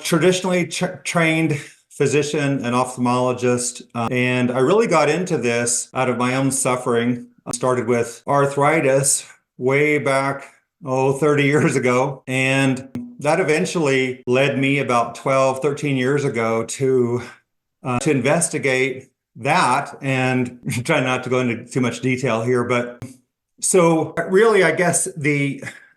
traditionally trained physician and ophthalmologist, and I really got into this out of my own suffering. I started with arthritis way back, 30 years ago, and that eventually led me about 12, 13 years ago to investigate that, and try not to go into too much detail here, but so really, I guess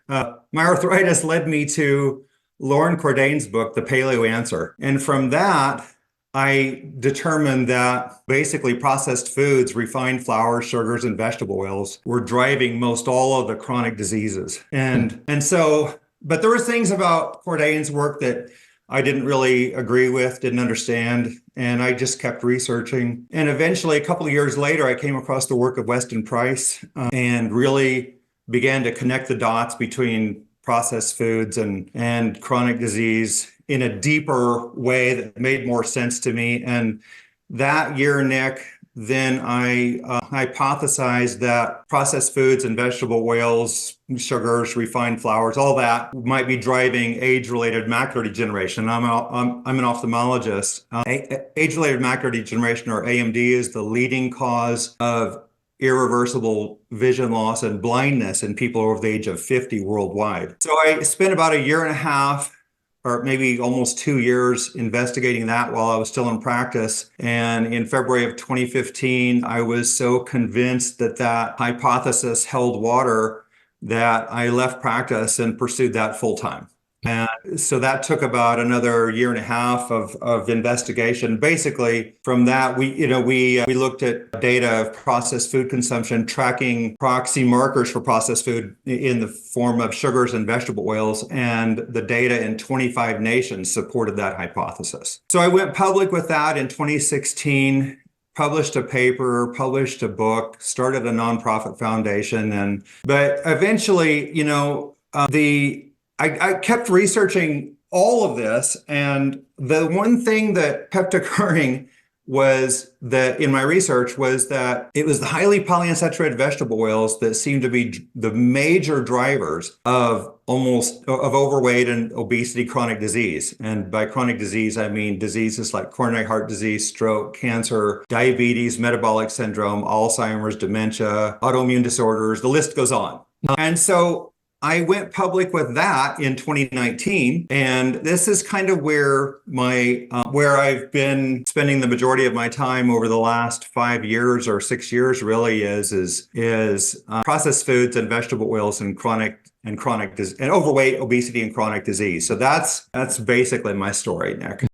my arthritis led me to Lauren Cordain's book, The Paleo Answer. And from that, I determined that basically processed foods, refined flours, sugars, and vegetable oils were driving most all of the chronic diseases. And so, but there were things about Cordain's work that I didn't really agree with, didn't understand, and I just kept researching. And eventually, a couple of years later, I came across the work of Weston Price and really began to connect the dots between processed foods and chronic disease in a deeper way that made more sense to me. And that year, Nick, then I hypothesized that processed foods and vegetable oils, sugars, refined flours, all that might be driving age-related macular degeneration. I'm an ophthalmologist. Age-related macular degeneration, or AMD, is the leading cause of irreversible vision loss and blindness in people over the age of 50 worldwide. So I spent about a year and a half, or maybe almost 2 years, investigating that while I was still in practice. And in February of 2015, I was so convinced that that hypothesis held water that I left practice and pursued that full time. And so that took about another year and a half of investigation. Basically, from that, we looked at data of processed food consumption, tracking proxy markers for processed food in the form of sugars and vegetable oils, and the data in 25 nations supported that hypothesis. So I went public with that in 2016. Published a paper, published a book, started a nonprofit foundation, but eventually, I kept researching all of this, and the one thing that kept occurring was that in my research was that it was the highly polyunsaturated vegetable oils that seemed to be the major drivers of overweight and obesity chronic disease. And by chronic disease, I mean diseases like coronary heart disease, stroke, cancer, diabetes, metabolic syndrome, Alzheimer's, dementia, autoimmune disorders, the list goes on. And so I went public with that in 2019, and this is kind of where where I've been spending the majority of my time over the last 5 years or 6 years. Really is processed foods and vegetable oils and overweight, obesity, and chronic disease. So that's basically my story, Nick.